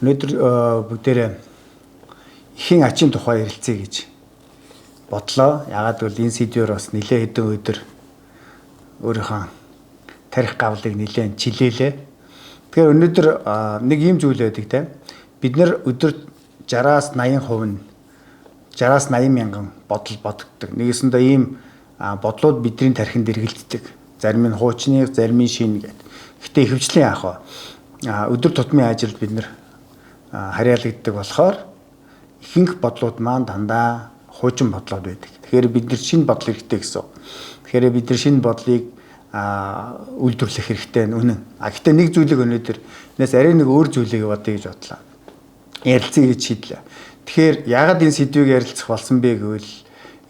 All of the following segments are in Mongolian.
Өнөөдөр бүгдээрээ ихийн ачийн тухай ярилцъя гэж бодлоо. Ягаад гэвэл энэ сэдвээр бас нэлээд хэдэн өдөр өөрийнхөө тарих гавлыг нэлээд чилээлээ. Тэгэхээр өнөөдөр нэг юм зүйл байдаг те. Бид нэр өдөрт 60-аас 80% нь 60-аас 80 мянган бодол боддог. Нэгэсэндээ ийм бодлууд бидний тархинд эргэлддэг. Зарим нь хуучны, зарим нь шинэ гэдэг. Гэхдээ ихэвчлэн яах вэ? Өдөр тутмын ажилд бид нэр харьяалагддаг болохоор ихэнх бодлууд маань дандаа хуучин бодлоод байдаг. Тэгэхээр бид нар шинэ бодол хэрэгтэй гэсэн. Тэгэхээр бид нар шинэ бодлыг үйлдвэрлэх хэрэгтэй үнэн. Гэхдээ нэг зүйлийг өнөөдөр энэс арай нэг өөр зүйлийг бодъё гэж бодлоо. Ярилцъя гэж шийдлээ. Тэгэхээр яагаад энэ сэдвийг ярилцах болсон бэ гэвэл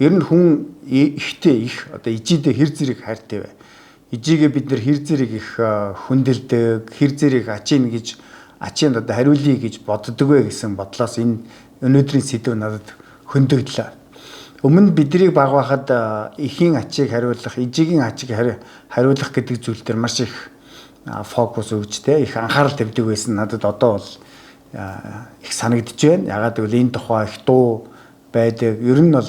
ер нь хүн ихтэй их одоо ижидээ хэр зэрэг хайртай вэ? Ижигээ бид нар хэр зэрэг их хүндэлдэг, хэр зэрэг ачийн одоо хариулъя гэж боддог вэ гэсэн бодлоос энэ өнөөдрийн сэдв надад хөндөглөө. Өмнө биднийг баг байхад эхийн ачийг хариулах, ижигийн ачийг хариулах гэдэг зүйл дээр маш их фокус өгчтэй, их анхаарал тавьдаг байсан. Надад одоо бол их санагдж байна. Ягаад гэвэл энэ тухай их дуу байдаг. Ер нь бол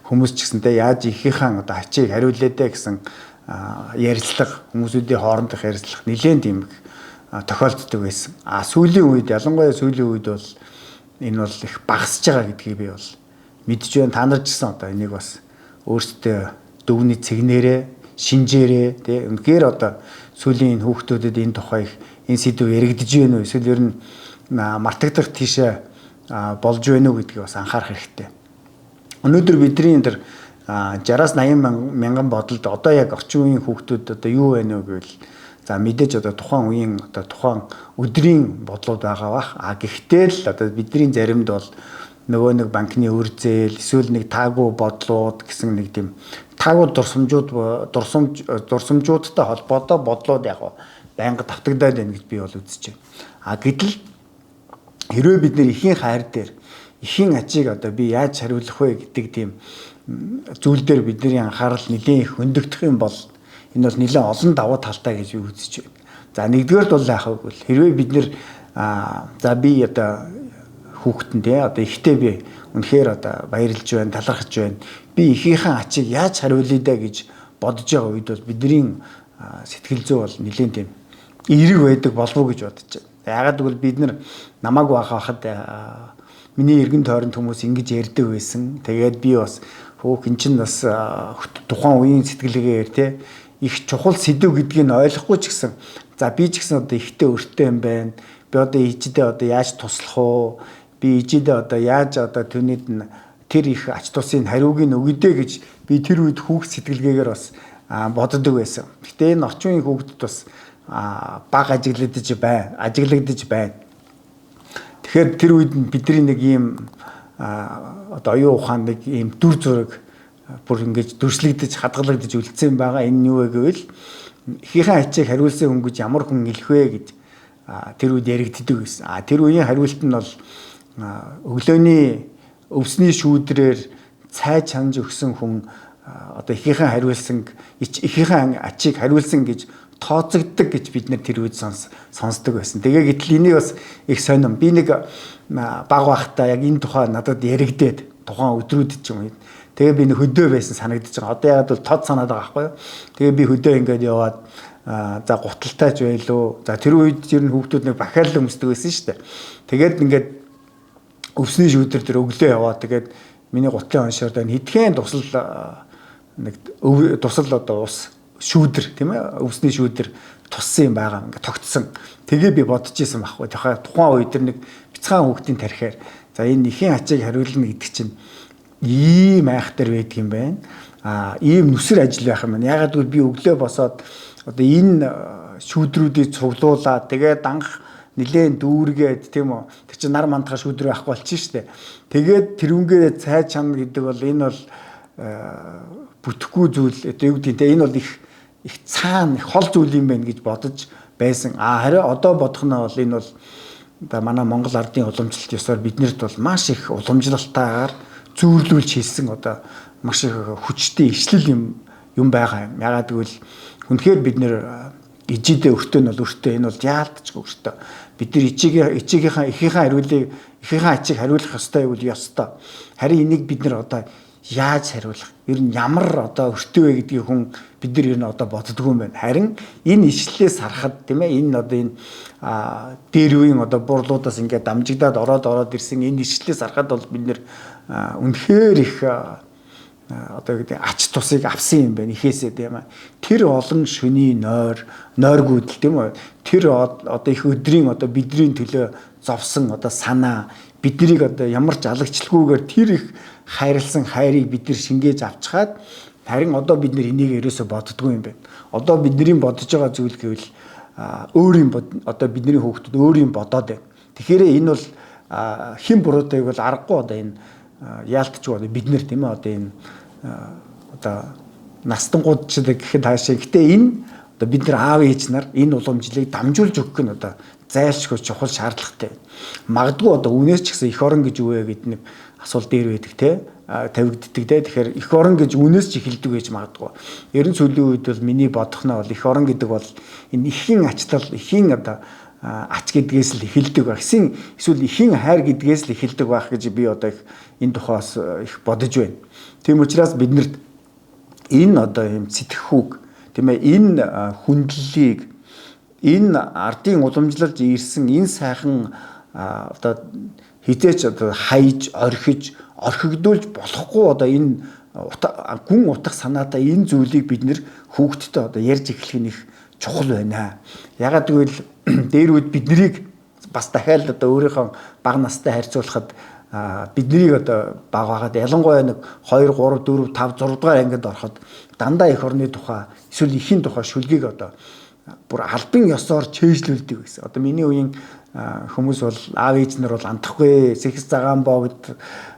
хүмүүс ч гэсэнтэй яаж ихийнхэн одоо ачийг хариулъя дэ гэсэн ярилцлага, хүмүүсүүдийн хоорондох ярилцлага нэлээд юм тохиолддог байсан. Сүүлийн үед ялангуяа сүүлийн үед бол энэ бол их багасж байгаа гэдгийг би бол мэдж байна. Та нар ч гэсэн одоо энийг бас өөрсдөө дөвний цэгнэрээ, шинжээрээ тий үнэхээр одоо сүүлийн хүүхдүүдэд энэ тухай энэ сэдв яригдж байна уу? Эсвэл ер нь мартагдах тийшээ болж байна уу гэдгийг бас анхаарах хэрэгтэй. Өнөөдөр бидний энэ 60-аас 80 мянган бодолд одоо яг орчин үеийн хүүхдүүд одоо юу байна вэ гэвэл за мэдээж одоо тухайн үеийн одоо тухайн өдрийн бодлууд байгаа бах. Гэхдээ л одоо бидний заримд бол нөгөө нэг банкны үр зээл эсвэл нэг таагүй бодлууд гэсэн нэг тийм таагүй дурсамжуудтай холбоотой бодлууд яг байнга давтагдаад байна гэж би бол үзэж байна. Гэтэл хэрвээ бид нэр ихийн хайр дээр ихийн ачийг одоо би яаж хариулах вэ гэдэг тийм зүйл дээр бидний анхаарал нэлээд их хөндөгдөх юм бол энэ бол нэлээд олон давуу талтай гэж би үзэж байна. За нэгдүгээрт бол яах вэ гэвэл хэрвээ бид нэр за би одоо хүүхэнд одоо ихтэй би үнэхээр одоо баярлж байна, талархаж байна. Би ихийнхэн ачийг яаж хариулъя даа гэж бодож байгаа үед бол бидний сэтгэл зүй бол нэлээд тийм эерэг байдаг болов уу гэж бодож байна. Яагаад гэвэл бид нар намайг байхад миний эргэн тойронд хүмүүс ингэж ярьдаг байсан. Тэгээд би бас эн чинь бас тухайн үеийн сэтгэлгээгээр те их чухал сэдв гэдгийг ойлгохгүй ч гэсэн за би ч гэсэн одоо ихтэй өртөө юм байна. Би одоо ижидээ одоо яаж туслах уу? Би ижидээ одоо яаж одоо түүнийд нь тэр их ач тусын хариуг нь өгдөө гэж би тэр үед хүүхд сэтгэлгээгээр бас боддог байсан. Гэтэ энэ орчин үеийн хүүхдэд бас баг ажиглагдаж байна. Тэгэхээр тэр үед бидний нэг ийм одоо оюун ухаан нэг ийм дүр зураг бүр ингэж дүрслэгдэж хадгалагдаж үлдсэн байгаа. Энэ нь юу вэ гэвэл ихийнхэн ачийг хариулсан хүн гэж ямар хүн илэх вэ гэж тэр үед яригддаг байсан. Тэр үеийн хариулт нь бол өглөөний өвсний шүүдрээр цай чанж өгсөн хүн одоо ихийнхэн ачийг хариулсан гэж тооцогддог гэж бид нэр тэр үед сонсдог байсан. Тэгээ гэтэл энийг бас их сонирм. Би нэг баг байхдаа яг энэ тухай надад яригдээд тухайн өдрүүд ч юм. Тэгээ би нэг хөдөө байсан санагдаж байгаа. Одоо яг бол тод санаад байгаа байхгүй юу? Тэгээ би хөдөө ингээд яваад за гуталтайч байлоо. За тэр үед ер нь хүүхдүүд нэг бахаалал өмсдөг байсан шүү дээ. Тэгээд ингээд өвсний шүүдэр дээр өглөө яваад тэгээд миний гутлын оншоор дээр хитгэн тусал одоо ус шүүдэр тийм ээ өвсний шүүдэр туссан юм байгаа ингээд тогтсон. Тэгээ би бодож исэн байхгүй. Тухайн үед тэр нэг бяцхан хүүхдийн тарихаар за энэ ихийн ачийг хариулна гэдэг чинь ийм айхтар байдаг юм байна. Ийм нүсэр ажил байх юм байна. Ягаад гэвэл би өглөө босоод одоо энэ шүүдрүүдийг цуглуулад тэгээд анх нилээн дүүргээд тийм үү. Тэр чинь нар мандахаа шүүдрэ байхгүй болчих штэ. Тэгээд тэрүүнгээ цай чана гэдэг бол энэ бол бүтэхгүй зүйл. Одоо юу гэдэг энэ бол их цаана их хол зүйл юм байна гэж бодож байсан. Харин одоо бодох нь бол энэ бол одоо манай Монгол ардын уламжлалт ёсоор биднэрт бол маш их уламжлалтаагаар зөөрлүүлж хийсэн одоо маш их хүчтэй ишлэл юм байгаа юм. Ягаад гэвэл үнэхээр бид нэр ижидээ өртөө нь бол өртөө энэ бол яалтчгүй өртөө. бид нар ичийнхээ эхийнхээ ачийг хариулах ёстой гэвэл ёстой. Харин энийг бид нар одоо яаж хариулах? Ер нь ямар одоо өртөө вэ гэдгийг хүн бид нар ер нь одоо боддгоо юм байна. Харин энэ ишлэлээс харахад тийм ээ энэ одоо энэ дээр үеийн одоо бурлуудаас ингээд дамжигдаад ороод ирсэн энэ ишлэлээс харахад бол бид нар үнэхээр их одоо гэдэг ач тусыг авсан юм байна ихээсээ тийм ээ. Тэр олон шөний нойргүйдэл тийм үү. Тэр одоо их өдрийн одоо бидний төлөө зовсон одоо санаа биднийг одоо ямар ч алагчлалгүйгээр тэр их хайрлсан хайрыг бид нар шингээж авчгаад харин одоо бид нар энийг ерөөсө боддгоо юм байна. Одоо бидний бодож байгаа зүйл гэвэл өөрийн одоо бидний хүүхдүүд өөрийн бодоод байна. Тэгэхээр энэ бол хэн буруудайг бол аргагүй одоо энэ яалтч одоо бид нар тийм ээ одоо энэ одоо настангууд ч гэхэд хаашаа. Гэтэ энэ одоо бид нар аав ээж нар энэ уламжлалыг дамжуулж өгөх нь одоо зайлшгүй чухал шаардлагатай. Магадгүй одоо үнээс ч гэсэн эх орон гэж үвэ гэдэг нэг асуулт дээр байдаг те тавигддаг те. Тэгэхээр эх орон гэж үнээс ч эхэлдэг гэж магадгүй. Ерөн сүүлийн үед бол миний бодохноо бол эх орон гэдэг бол энэ эхийн ачтал эхийн одоо ач гэдгээс л эхэлдэг байх. Эсвэл эхийн хайр гэдгээс л эхэлдэг байх гэж би одоо их энэ тухаас их бодож байна. Тийм учраас биднэрт энэ одоо юм сэтгэхүйг тийм ээ энэ хүндлэлийг энэ ардын уламжлалж ирсэн энэ сайхан одоо хизээч одоо хайж орхигдуулж болохгүй одоо энэ гүн утга санаатай энэ зүйлийг бид нэр хүүхдтэй одоо ярьж эхлэх нь их чухал байна. Ягаад гэвэл дээр үед биднийг бас дахиад одоо өөрийнхөө бага настай харьцуулахад биднийг одоо бага байгаад ялангуяа нэг 2 3 4 5 6 дугаар ангид ороход дандаа эх орны тухай эсвэл эхийн тухай шүлгийг одоо бүр албан ёсоор чэйжлүүлдэг гэсэн. Одоо миний үеийн хүмүүс бол аав ээж нар бол андахгүй Сэхэс цагаан бовд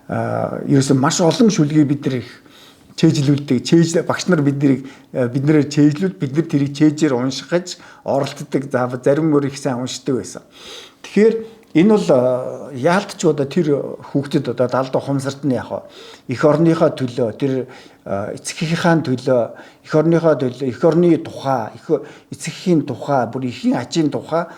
ерөөсөн маш олон шүлгийг бид нар их чэйжлүүлдэг. Багш нар биднэрээр чэйжлүүл бид нар тэрийг чэйжээр уншихаж оролддог. Зарим өөр их сайн уншдаг байсан. Тэгэхээр энэ бол яалтч одоо тэр хүүхдэд одоо 70 ухамсарт нь яг эх орныхоо төлөө тэр эцэгхийн төлөө эх орныхоо төлөө эх орны тухай эцэгхийн тухай бүр эхийн ачийн тухай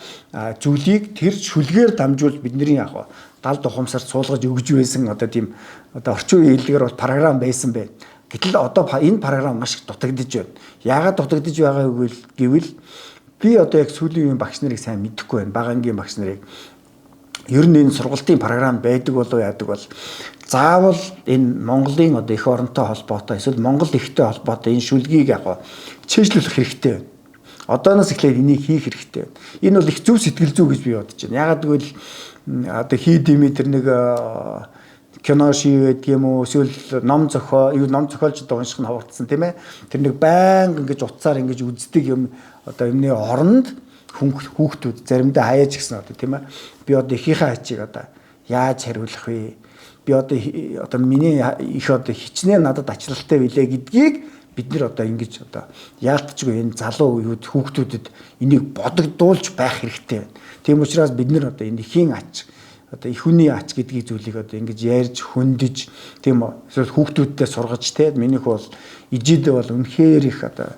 зүйлийг тэр шүлгээр дамжуулж бидний яг 70 ухамсарт суулгаж өгж байсан одоо тийм одоо орчин үеийн хэллэгээр бол програм байсан байна. Гэтэл одоо энэ програм маш их дутагдж байна. Яагаад дутагдж байгаа гэвэл би одоо яг сүүлийн үеийн багш нарыг сайн мэдэхгүй байна. Бага ангийн багш нарыг ер нь энэ сургалтын програм байдаг болов яадаг бол заавал энэ Монголын одоо эх оронтой холбоотой эсвэл Монгол эхтэй холбоотой энэ шүлгийг яг чэйжлүүлэх хэрэгтэй байна. Одооноос эхлээд энийг хийх хэрэгтэй байна. Энэ бол их зөв сэтгэл зүй гэж би бодож байна. Ягаад гэвэл одоо хийдимий тэр нэг кино шийвэд юм уу эсвэл ном зохиолч одоо унших нь хавагдсан тийм ээ. Тэр нэг байнга ингэж утсаар ингэж үздэг юм одоо юмны оронд хүүхдүүд заримдаа хаяаж гисэн одоо тийм ээ. Би одоо ихийнхээ ачийг одоо яаж хариулах вэ? Би одоо миний их одоо хичнээн надад ачлалтай билээ гэдгийг бид нэр одоо ингэж одоо яалтчгүй энэ залуу үеуд хүүхдүүдэд энийг бодогдуулж байх хэрэгтэй байна. Тийм учраас бид нэр одоо энэ ихийн ач одоо их хүний ач гэдгийг зүйлийг одоо ингэж ярьж хөндөж тийм эсвэл хүүхдүүддээ сургаж те минийх бол ижидээ бол үнэхээр их одоо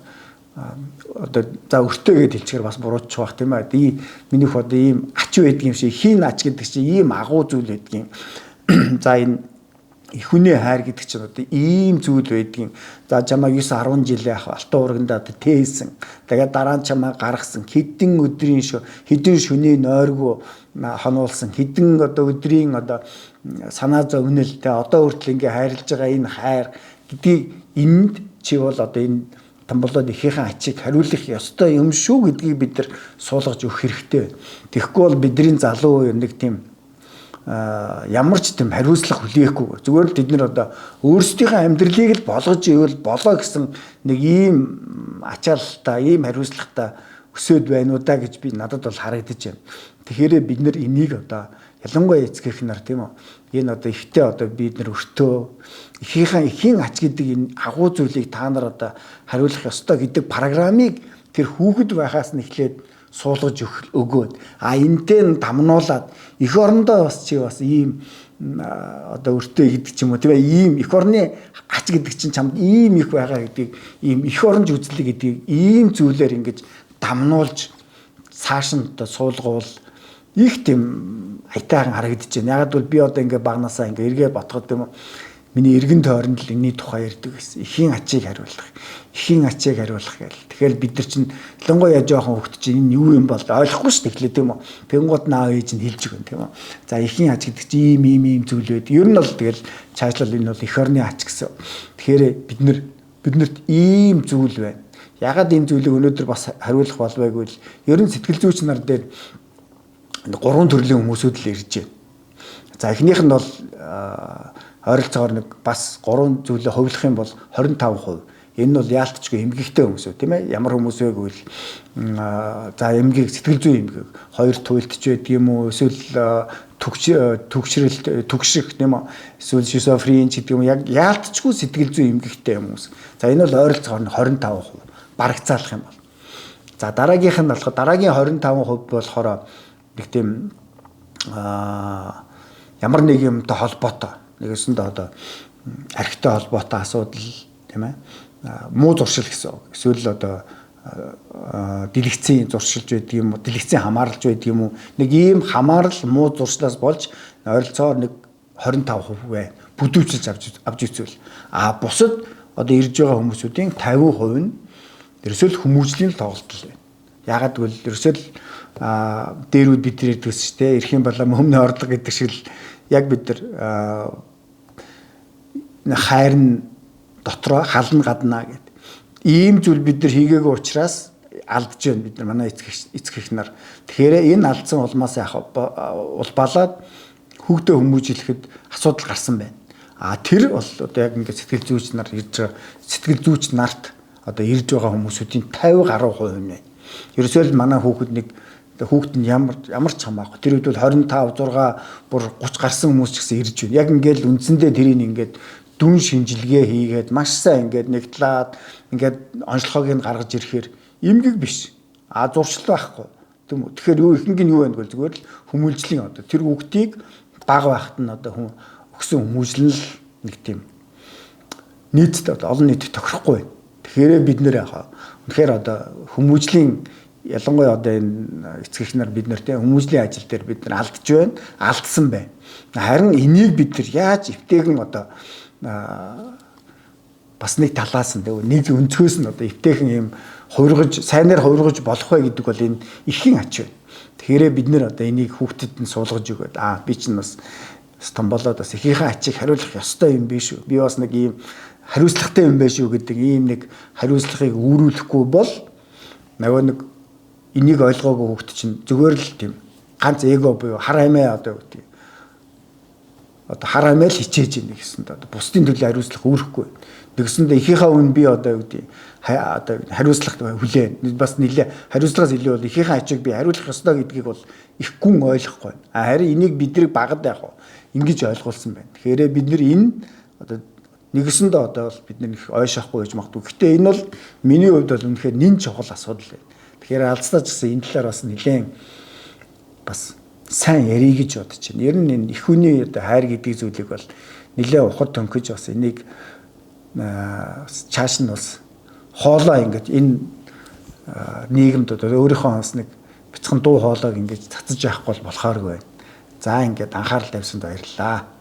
за өртөө гэж хэлчихээр бас бурууч байх тийм ээ. Минийх одоо ийм ач байдаг юм шиг хийн ач гэдэг чинь ийм агуу зүйл байдгийн. За энэ их хүний хайр гэдэг чинь одоо ийм зүйл байдгийн. За чамаа 9 10 жилээ алтан урагндаа одоо тээсэн. Тэгээд дараа нь чамаа гаргасан хэдэн өдрийн хэдэн шөнийн нойргүй хонуулсан хэдэн одоо өдрийн одоо санаа зовнилтэй одоо хүртэл ингээ хайрлаж байгаа энэ хайр гэдгийг энд чи бол одоо энэ болоод ихийнхэн ачийг хариулах ёстой юм шүү гэдгийг бид нар суулгаж өгөх хэрэгтэй. Тэгэхгүй бол бидний залуу нэг тийм ямар ч тийм хариуцлага хүлээхгүй. Зүгээр л бид нар одоо өөрсдийнхөө амьдралыг л болгож ивэл болоо гэсэн нэг ийм ачаалтаа, ийм хариуцлагатай өсөөд байна уу да гэж би надад бол харагдаж байна. Тэгэхээр бид нар энийг одоо ялангуяа эцгийнх нар тийм үү энэ одоо ихтэй одоо бид нар өртөө эхийн ач гэдэг энэ агуу зүйлийг та нар одоо хариулах ёстой гэдэг программыг тэр хүүхэд байхаас нь эхлээд суулгаж өгөөд энтэй дамнуулаад эх орондоо бас чи бас ийм одоо өртөө гэдэг ч юм уу тийм ээ ийм эх орны ач гэдэг чинь чамд ийм их байгаа гэдгийг ийм эх оронж үзлэг гэдгийг ийм зүйлээр ингэж дамнуулж цааш нь одоо суулгуул их тийм айтайхан харагдаж байна. Ягаад бол би одоо ингээ багнасаа ингээ эргээ ботгоод тийм үү. Миний эргэн тойронд л энэний тухай ярьдаг гэсэн. Эхийн ачийг хариулах. Эхийн ачийг хариулах гээл. Тэгэхээр бид нар чинь ялангуяа жоохон хөвгт чинь энэ юу юм бол ойлгохгүй шүү дээ тийм үү. Тэнгууд наав ээж нь хэлж өгөн тийм үү. За эхийн ач гэдэг чинь ийм зүйл байд. Ер нь бол тэгэл цаашлал энэ бол эх орны ач гэсэн. Тэгэхээр биднэрт ийм зүйл байна. Ягаад энэ зүйлийг өнөөдөр бас хариулах болвайгүй л ер нь сэтгэл зүйч нар дээр 3 төрлийн хүмүүсүүд л ирж байна. За эхнийх нь бол ойролцоогоор нэг бас 3 зүйлээ хувилах юм бол 25%. Энэ нь бол яалтчгүй эмгэгтэй хүмүүс үү тийм ээ. Ямар хүмүүс вэ гэвэл за эмгэг сэтгэл зүйн эмгэг, хоёр туйлтч байдаг юм уу? Эсвэл түгшрэх тийм үү? Эсвэл шизофрен ч гэдэг юм яг яалтчгүй сэтгэл зүйн эмгэгтэй хүмүүс. За энэ бол ойролцоогоор 25% барагцаалах юм бол. За дараагийнх нь болохоор дараагийн 25% болохоор нэг тийм ямар нэг юмтай холбоотой нэгэсэндээ одоо архитай холбоотой асуудал тийм ээ муу зуршил гэсэн. Эсвэл одоо дэлгэцийн зуршилж байдаг юм уу, дэлгэцийн хамаарлаж байдаг юм уу? Нэг ийм хамаарал муу зуршлаас болж ойролцоогоор нэг 25% бай. Бүдүүчилж авч үзвэл бусад одоо ирж байгаа хүмүүсүүдийн 50% нь ерөөсөө хүмүүжлийн тоглолт л байна. Ягаад гэвэл ерөөсөө дээрүүд бид нар ярьдгээс ч тийм эрхийн балам өмнө орлого гэдэг шиг л яг бид нар хайрн дотроо хална гаднаа гэдэг. Ийм зүйл бид нар хийгээгүй учраас алдж байна бид нар манай эцэг их нар. Тэгэхээр энэ алдсан улмаас улбалаад хүүхдээ хүмүүжлэхэд асуудал гарсан байна. Тэр бол одоо яг ингээд сэтгэл зүйч нар ирж байгаа сэтгэл зүйч нарт одоо ирж байгаа хүмүүсүүдийн 50 гаруй хувь юм байна. Ерөөсөө л манай хүүхэд нь ямар ч хамаагүй. Тэр үед бол 25, 6, бүр 30 гарсан хүмүүс ч гэсэн ирж байна. Яг ингээд л үндсэндээ тэрийг ингээд дүн шинжилгээ хийгээд маш сайн ингээд нэгтлээд ингээд онцлогоог нь гаргаж ирэхээр эмгэг биш. Зуршил байхгүй. Тийм үү. Тэгэхээр ихэнх нь юу байна гэвэл зүгээр л хүмүүжлийн одоо тэр хүүхдийг бага байхад нь одоо өгсөн хүмүүжлэн л нэг тийм нийтэд олон нийтэд тохирохгүй байна. Тэгэхээр бид нэр үнэхээр одоо хүмүүжлийн ялангуяа одоо энэ эцэг эхнэр бид нартэй хүмүүжлийн ажил дээр бид нар алдж байна, алдсан байна. Харин энийг бид нар яаж эвтэйгэн одоо бас нэг талаас нь нэг өнцгөөс нь одоо эвтэйхэн юм сайнаар хувиргаж болох вэ гэдэг бол энэ ихийн ач байна. Тэгэхээр бид нэр одоо энийг хүүхдэд нь суулгаж өгөөд би чинь бас Стамболоод бас ихийнхээ ачийг хариулах ёстой юм биш үү? Би бас нэг ийм хариуцлагатай юм байна шүү гэдэг ийм нэг хариуцлагыг үүрүүлэхгүй бол нөгөө нэг энийг ойлгоогүй хүүхд чинь зүгээр л тийм ганц эго буюу хар амиа одоо гэдэг. Одоо хар амиа л хичээж ийн гэсэнд одоо бусдын төлөө хариуцлах үүрэхгүй. Тэгсэндээ ихийнхээ үн би одоо гэдэг одоо хариуцлага хүлээн. Бас нэлээ хариуцлагаас илүү бол ихийнхээ ачийг би хариулах ёстой гэдгийг бол их гүн ойлгохгүй. Харин энийг бидрийг багад яг ингэж ойлгуулсан байна. Тэгэхээр бид нар энэ одоо нэгэсэндээ одоо бол бид нар их ойшоохгүй гэж магадгүй. Гэхдээ энэ бол миний хувьд бол үнэхээр нэн чухал асуудал байна. Тэгэхээр алдснаа ч гэсэн энэ талаар бас нэлээд бас сайн ярих гэж бодож байна. Ер нь энэ их хүний одоо хайр гэдэг зүйлийг бол нэлээд ухад төнхөж бас энийг чааш нь бас хоолоо ингэж энэ нийгэмд одоо өөрийнхөө бас нэг бяцхан дуу хоолойг ингэж цацаж явахгүй болохооргүй байна. За ингээд анхаарал тавьсанд баярлалаа.